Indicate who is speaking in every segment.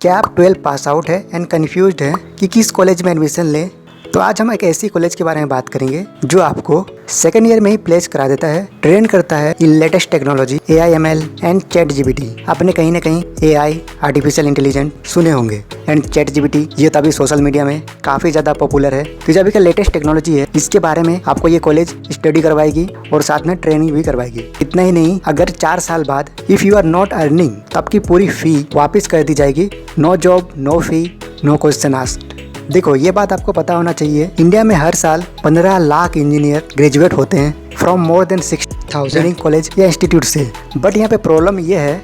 Speaker 1: क्या आप 12 pass out है एंड कन्फ्यूज्ड है कि किस कॉलेज में एडमिशन लें? तो आज हम एक ऐसी कॉलेज के बारे में बात करेंगे जो आपको सेकेंड ईयर में ही प्लेस करा देता है, ट्रेन करता है in latest technology AI/ML and ChatGPT। आपने कहीं ना कहीं AI आर्टिफिशियल इंटेलिजेंस सुने होंगे एंड ChatGPT ये तो अभी सोशल मीडिया में काफ़ी ज़्यादा पॉपुलर है। तो जो अभी का लेटेस्ट टेक्नोलॉजी है इसके बारे में आपको ये कॉलेज स्टडी करवाएगी और साथ में ट्रेनिंग भी करवाएगी। इतना ही नहीं, अगर 4 साल बाद if you are not earning तो आपकी पूरी फ़ी वापस कर दी जाएगी। No job, no fee, no question asked. देखो, ये बात आपको पता होना चाहिए, इंडिया में हर साल 15 लाख इंजीनियर ग्रेजुएट होते हैं फ्रॉम मोर देन 6,000 कॉलेज या इंस्टीट्यूट से। बट यहाँ पे प्रॉब्लम ये है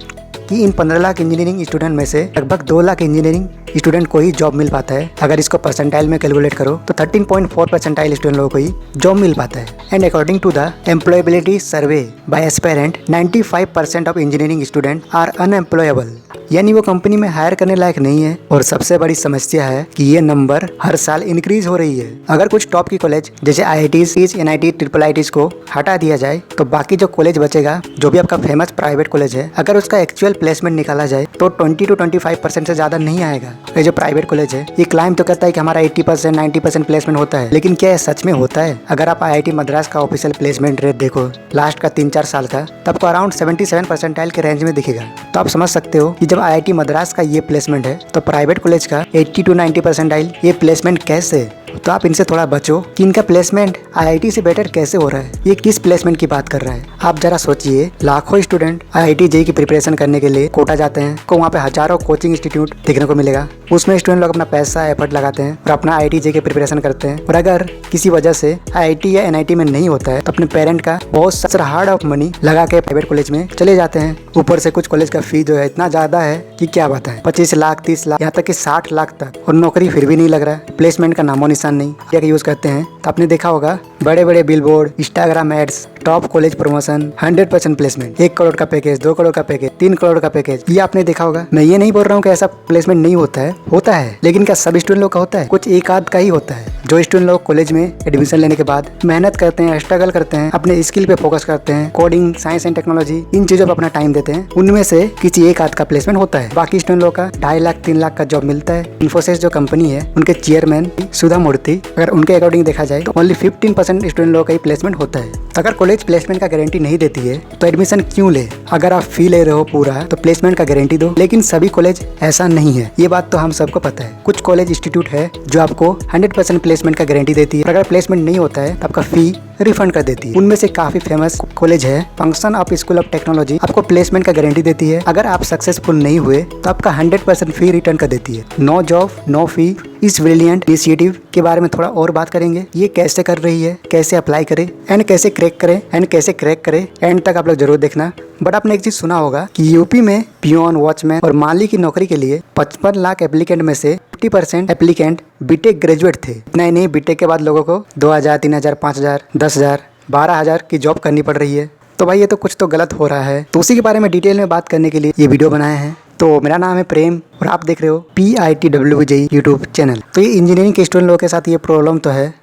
Speaker 1: कि इन 15 लाख इंजीनियरिंग स्टूडेंट में से लगभग 2 लाख इंजीनियरिंग स्टूडेंट को ही जॉब मिल पाता है। अगर इसको परसेंटाइल में कैलकुलेट करो तो 13.4 परसेंटाइल स्टूडेंट लोगों को ही जॉब मिल पाता है। And according to the employability survey by aspirant 95% of engineering student are unemployable, यानी वो कंपनी में हायर करने लायक नहीं है। और सबसे बड़ी समस्या है कि ये नंबर हर साल इंक्रीज हो रही है। अगर कुछ टॉप की कॉलेज जैसे IITs, NIT, IIITs को हटा दिया जाए तो बाकी जो कॉलेज बचेगा, जो भी आपका फेमस प्राइवेट कॉलेज है, अगर उसका एक्चुअल प्लेसमेंट निकाला जाए तो 20 to 25% से ज़्यादा नहीं आएगा। ये जो प्राइवेट कॉलेज है ये क्लाइम तो करता है कि हमारा 80% 90% प्लेसमेंट होता है, लेकिन क्या सच में होता है? अगर आप IIT मद्रास का ऑफिशियल प्लेसमेंट रेट देखो लास्ट का 3-4 साल का, तब को अराउंड 77 परसेंटाइल के रेंज में दिखेगा। तो आप समझ सकते हो कि जब IIT मद्रास का ये प्लेसमेंट है तो प्राइवेट कॉलेज का 80 to 90 परसेंटाइल ये प्लेसमेंट कैसे? तो आप इनसे थोड़ा बचो कि इनका प्लेसमेंट IIT से बेटर कैसे हो रहा है, ये किस प्लेसमेंट की बात कर रहा है। आप जरा सोचिए, लाखों स्टूडेंट IIT JEE की प्रिपरेशन करने के लिए कोटा जाते हैं, को वहाँ पे हजारों कोचिंग इंस्टीट्यूट देखने को मिलेगा। उसमें स्टूडेंट लोग अपना पैसा एफर्ट लगाते हैं और अपना IIT JEE की प्रिपरेशन करते हैं। और अगर किसी वजह से IIT या NIT में नहीं होता है तो अपने पेरेंट का बहुत सारा हार्ड ऑफ मनी लगा के प्राइवेट कॉलेज में चले जाते हैं। ऊपर से कुछ कॉलेज का फी जो है इतना ज्यादा है कि क्या बताएं, 25 लाख 30 लाख यहाँ तक कि 60 लाख तक, और नौकरी फिर भी नहीं लग रहा है, प्लेसमेंट का नामो निशान नहीं। क्या यूज करते हैं तो आपने देखा होगा बड़े बड़े billboard, Instagram ads, top college promotion, 100% placement, 1 crore का पैकेज, 2 करोड़ का पैकेज, 3 करोड़ का पैकेज, ये आपने देखा होगा। मैं ये नहीं बोल रहा हूँ कि ऐसा प्लेसमेंट नहीं होता है, होता है, लेकिन क्या सब स्टूडेंट लोग का होता है? कुछ एक आध का ही होता है। जो स्टूडेंट लोग कॉलेज में एडमिशन लेने के बाद मेहनत करते हैं, स्ट्रगल करते हैं, अपने स्किल पे फोकस करते हैं, कोडिंग, साइंस एंड टेक्नोलॉजी, इन चीजों पर अपना टाइम देते हैं, उनमें से किसी एक आध का प्लेसमेंट होता है। बाकी स्टूडेंट लोग का 2.5 लाख 3 लाख का जॉब मिलता है। इन्फोसिस जो कंपनी है उनके चेयरमैन सुधा मूर्ति, अगर उनके अकॉर्डिंग देखा जाए तो ओनली 15% स्टूडेंट लोगों का ही प्लेसमेंट होता है। तो अगर कॉलेज प्लेसमेंट का गारंटी नहीं देती है तो एडमिशन क्यों ले? अगर आप फी ले रहे हो पूरा तो प्लेसमेंट का गारंटी दो। लेकिन सभी कॉलेज ऐसा नहीं है, ये बात तो हम सबको पता है। कुछ कॉलेज इंस्टीट्यूट है जो आपको 100% प्लेसमेंट का गारंटी देती है, अगर प्लेसमेंट नहीं होता है तो आपका फी रिफंड कर देती है। उनमें से काफी फेमस कॉलेज है function of school of technology, आपको प्लेसमेंट का गारंटी देती है। अगर आप सक्सेसफुल नहीं हुए तो आपका 100% फी रिटर्न कर देती है। No job, no fee. इस ब्रिलियंट इनिशिएटिव के बारे में थोड़ा और बात करेंगे, ये कैसे कर रही है, कैसे अप्लाई करें एंड कैसे क्रैक करें, एंड तक आप लोग जरूर देखना। बट आपने एक चीज सुना होगा कि यूपी में पियोन, वॉचमैन और माली की नौकरी के लिए 55 लाख एप्लीकेंट में से 50% एप्लीकेंट बीटेक ग्रेजुएट थे। इतना ही नहीं, बीटेक के बाद लोगों को 2000, 3000, 5000, 10,000, 12,000 की जॉब करनी पड़ रही है। तो भाई ये तो कुछ तो गलत हो रहा है। तो उसी के बारे में डिटेल में बात करने के लिए ये वीडियो बनाए हैं। तो मेरा नाम है प्रेम और आप देख रहे हो PITW JEE यूट्यूब चैनल। तो ये इंजीनियरिंग के स्टूडेंट लोगों के साथ ये प्रॉब्लम तो है,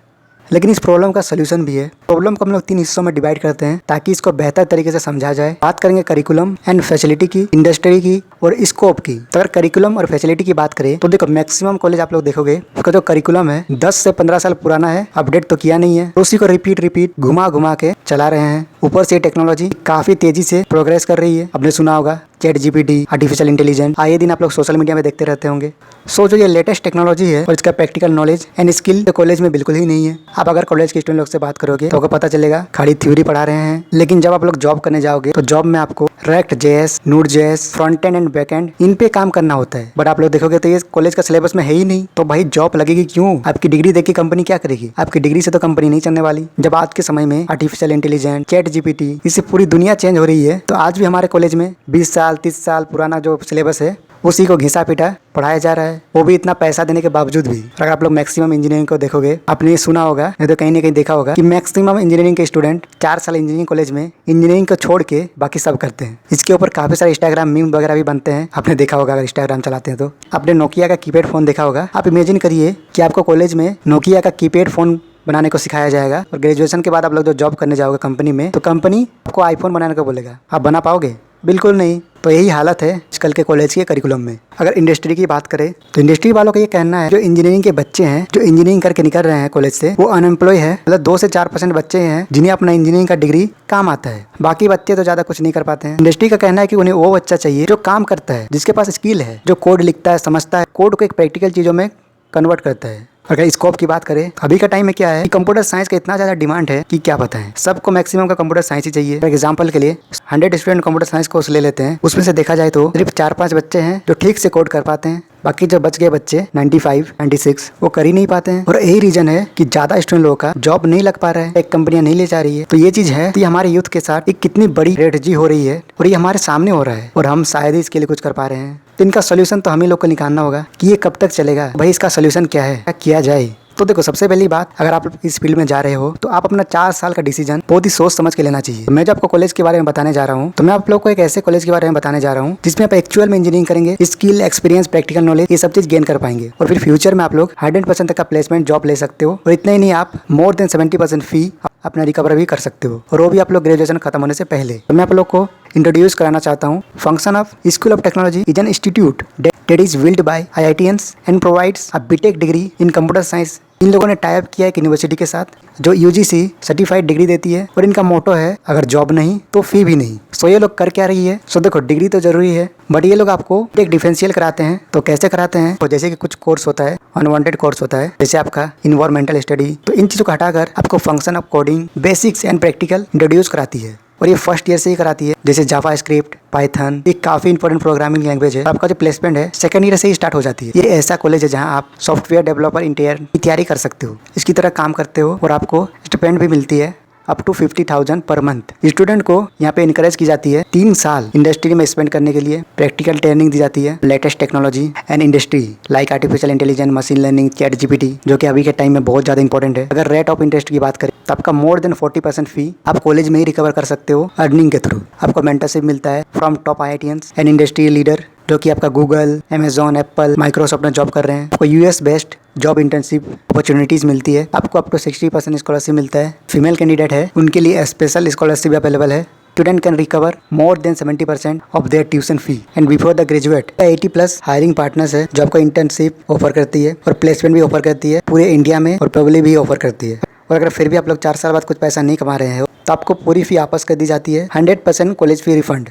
Speaker 1: लेकिन इस प्रॉब्लम का सोल्यूशन भी है। प्रॉब्लम को हम लोग 3 हिस्सों में डिवाइड करते हैं ताकि इसको बेहतर तरीके से समझा जाए। बात करेंगे करिकुलम एंड फैसिलिटी की, इंडस्ट्री की और स्कोप की। तो अगर करिकुलम और फैसिलिटी की बात करें तो देखो, मैक्सिमम कॉलेज आप लोग देखोगे उसका जो करिकुलम है 10 से 15 साल पुराना है, अपडेट तो किया नहीं है, तो उसी को रिपीट घुमा के चला रहे हैं। ऊपर से टेक्नोलॉजी काफी तेजी से प्रोग्रेस कर रही है। आपने सुना होगा ChatGPT, आर्टिफिशियल इंटेलिजेंस, आए दिन आप लोग सोशल मीडिया में देखते रहते होंगे। सो जो ये लेटेस्ट टेक्नोलॉजी है और इसका practical knowledge and skill college में बिल्कुल ही नहीं है। आप अगर कॉलेज के स्टूडेंट लोग से बात करोगे तो आपको पता चलेगा खाली थ्योरी पढ़ा रहे हैं, लेकिन जब आप लोग जॉब करने जाओगे तो जॉब में आपको React.js, Node.js, front end and back end, इन पे काम करना होता है। बट आप लोग देखोगे तो ये कॉलेज का सिलेबस में है ही नहीं। तो भाई जॉब लगेगी क्यों? आपकी डिग्री देख के कंपनी क्या करेगी? आपकी डिग्री से तो कंपनी नहीं चलने वाली। जब आज के समय में आर्टिफिशियल इंटेलिजेंस, ChatGPT, इससे पूरी दुनिया चेंज हो रही है, तो आज भी हमारे कॉलेज में 20 साल 30 साल पुराना जो सिलेबस है उसी को घिसा पीटा पढ़ाया जा रहा है, वो भी इतना पैसा देने के बावजूद भी। अगर आप लोग मैक्सिमम इंजीनियरिंग को देखोगे, आपने ये सुना होगा नहीं तो कहीं ना कहीं देखा होगा कि मैक्सिमम इंजीनियरिंग के स्टूडेंट 4 साल इंजीनियरिंग कॉलेज में इंजीनियरिंग को छोड़ के बाकी सब करते हैं। इसके ऊपर काफी सारे इंस्टाग्राम मीम वगैरह भी बनते हैं, आपने देखा होगा अगर इंस्टाग्राम चलाते हैं तो। आपने नोकिया का कीपैड फोन देखा होगा। आप इमेजिन करिए कि आपको कॉलेज में नोकिया का कीपैड फोन बनाने को सिखाया जाएगा और ग्रेजुएशन के बाद आप लोग जो जॉब करने जाओगे कंपनी में, तो कंपनी आपको आईफोन बनाने को बोलेगा। आप बना पाओगे? बिल्कुल नहीं। तो यही हालत है आजकल के कॉलेज के करिकुलम में। अगर इंडस्ट्री की बात करें तो इंडस्ट्री वालों का ये कहना है जो इंजीनियरिंग के बच्चे हैं, जो इंजीनियरिंग करके निकल रहे हैं कॉलेज से, वो अनएम्प्लॉय है। मतलब 2 से 4% बच्चे हैं जिन्हें अपना इंजीनियरिंग का डिग्री काम आता है, बाकी बच्चे तो ज्यादा कुछ नहीं कर पाते हैं। इंडस्ट्री का कहना है कि उन्हें वो बच्चा चाहिए जो काम करता है, जिसके पास स्किल है, जो कोड लिखता है, समझता है, कोड को एक प्रैक्टिकल चीजों में कन्वर्ट करता है। अगर स्कोप की बात करें अभी का टाइम में क्या है कि कंप्यूटर साइंस का इतना ज़्यादा डिमांड है कि क्या बताएं। सबको मैक्सिमम का कंप्यूटर साइंस ही चाहिए। फॉर एग्जांपल के लिए 100 स्टूडेंट कंप्यूटर साइंस कोर्स ले लेते हैं, उसमें से देखा जाए तो सिर्फ 4-5 बच्चे हैं जो ठीक से कोड कर पाते हैं। बाकी जो बच गए बच्चे 95, 96 वो कर ही नहीं पाते हैं। और यही रीजन है कि ज्यादा स्टूडेंट लोगों का जॉब नहीं लग पा रहा है, एक कंपनियां नहीं ले जा रही है। तो ये चीज है कि हमारे यूथ के साथ एक कितनी बड़ी ट्रेजेडी हो रही है और ये हमारे सामने हो रहा है और हम शायद ही इसके लिए कुछ कर पा रहे हैं। तो इनका सोल्यूशन तो हम ही लोग को निकालना होगा कि ये कब तक चलेगा, भाई इसका सोल्यूशन क्या है, क्या किया जाए। तो देखो, सबसे पहली बात, अगर आप इस फील्ड में जा रहे हो तो आप अपना 4 साल का डिसीजन बहुत ही सोच समझ के लेना चाहिए। मैं जो आपको कॉलेज के बारे में बताने जा रहा हूँ, तो मैं आप लोग को एक ऐसे कॉलेज के बारे में बताने जा रहा हूँ जिसमें आप एक्चुअल में इंजीनियरिंग करेंगे, स्किल, एक्सपीरियंस, प्रैक्टिकल नॉलेज, ये सब चीज गेन कर पाएंगे और फिर फ्यूचर में आप लोग 100% तक का प्लेसमेंट जॉब ले सकते हो। और इतना ही नहीं, आप मोर देन 70% फी अपना रिकवर भी कर सकते हो, और वो भी आप लोग ग्रेजुएशन खत्म होने से पहले। तो मैं आप लोग को इंट्रोड्यूस कराना चाहता हूँ function of school of technology is an institute that is built by IITians and provides a BTech degree in computer science। इन लोगों ने टाई अप किया है एक यूनिवर्सिटी के साथ जो UGC सर्टिफाइड डिग्री देती है और इनका मोटो है अगर जॉब नहीं तो फी भी नहीं। सो ये लोग कर क्या रही है, सो देखो, डिग्री तो जरूरी है बट ये लोग आपको एक डिफरेंशियल कराते हैं। तो कैसे कराते हैं, तो जैसे कि कुछ कोर्स होता है, अनवांटेड कोर्स होता है, जैसे आपका इन्वायरमेंटल स्टडी, तो इन चीज़ों को हटाकर आपको function of coding, basics and practical introduce कराती है और ये फर्स्ट ईयर से ही कराती है। जैसे जावा स्क्रिप्ट, पाइथन, एक काफी इंपॉर्टेंट प्रोग्रामिंग लैंग्वेज है। आपका जो प्लेसमेंट है सेकंड ईयर से ही स्टार्ट हो जाती है। ये ऐसा कॉलेज है जहां आप सॉफ्टवेयर डेवलपर, इंटीरियर की तैयारी कर सकते हो, इसकी तरह काम करते हो और आपको स्टिपेंड भी मिलती है up to 50,000 per month. Student को यहाँ पे इनकरेज की जाती है 3 साल इंडस्ट्री में स्पेंड करने के लिए। प्रैक्टिकल ट्रेनिंग दी जाती है, latest technology and industry like artificial intelligence, machine learning, chat GPT, जो कि अभी के टाइम में बहुत ज्यादा इंपॉर्टेंट है। अगर रेट ऑफ इंटरेस्ट की बात करें तो आपका मोर देन 40% फी आप कॉलेज में ही रिकवर कर सकते हो अर्निंग के थ्रू। आपको मेंटरशिप मिलता है from top IITians and industry leader, जो कि आपका गूगल, अमेजॉन, एप्पल, माइक्रोसॉफ्ट में जॉब कर रहे हैं। आपको US based job internship opportunities मिलती है। आपको अप टू 60% स्कॉलरशिप मिलता है। फीमेल कैंडिडेट है उनके लिए स्पेशल स्कॉलरशिप अवेलेबल है। Student can recover more than 70% of their tuition fee and before the graduate 80+ hiring partners है जो आपको इंटर्नशिप ऑफर करती है और प्लेसमेंट भी ऑफर करती है पूरे इंडिया में और प्रोबेबली भी ऑफर करती है। और अगर फिर भी आप लोग 4 साल बाद कुछ पैसा नहीं कमा रहे हो तो आपको पूरी फी वापस कर दी जाती है, 100% कॉलेज फी रिफंड।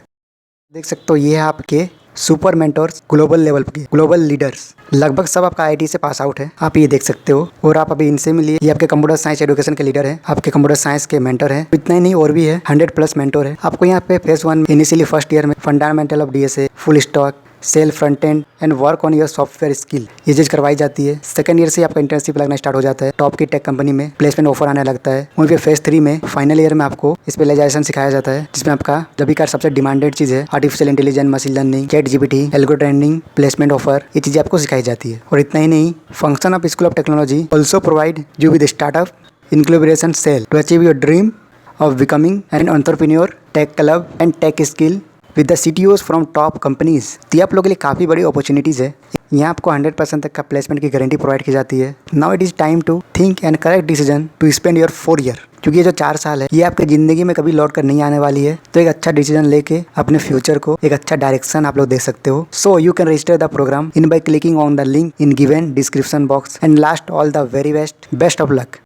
Speaker 1: देख सकते हो ये है आपके सुपर मेंटोर्स, ग्लोबल लेवल के ग्लोबल लीडर्स, लगभग सब आपका IIT से पास आउट है, आप ये देख सकते हो। और आप अभी इनसे मिलिए, ये आपके कंप्यूटर साइंस एजुकेशन के लीडर है, आपके कंप्यूटर साइंस के मेंटर है। इतना ही नहीं और भी है, 100+ मेंटोर है। आपको यहाँ पे फेज 1 इनिशियली फर्स्ट ईयर में fundamental of DSA, full stack, cell, front end and work on your software skill, ये चीज करवाई जाती है। सेकंड ईयर से आपका इंटर्नशिप लगना स्टार्ट हो जाता है, टॉप की टेक कंपनी में प्लेसमेंट ऑफर आने लगता है। वहीं पे फेज 3 में फाइनल ईयर में आपको स्पेशलाइजेशन सिखाया जाता है, जिसमें आपका जब का सबसे डिमांडेड चीज है artificial intelligence, machine learning, chat GPT, algo training, placement offer, ये चीजें आपको सिखाई जाती है। और इतना ही नहीं, function of school of technology also provide you with startup incubation cell to achieve your dream of becoming an entrepreneur, tech club and tech skill with the CTOs from top companies. तो ये आप लोगों के लिए काफ़ी बड़ी opportunities है। यहाँ आपको 100% तक का प्लेसमेंट की गारंटी प्रोवाइड की जाती है। Now it is time to think and correct decision to spend your 4 year, क्योंकि ये जो 4 साल है ये आपकी ज़िंदगी में कभी लौट कर नहीं आने वाली है। तो एक अच्छा डिसीजन लेके अपने फ्यूचर को एक अच्छा डायरेक्शन आप लोग दे सकते हो। So you can register the programme in by clicking on the link in given description box and last all the very best of luck.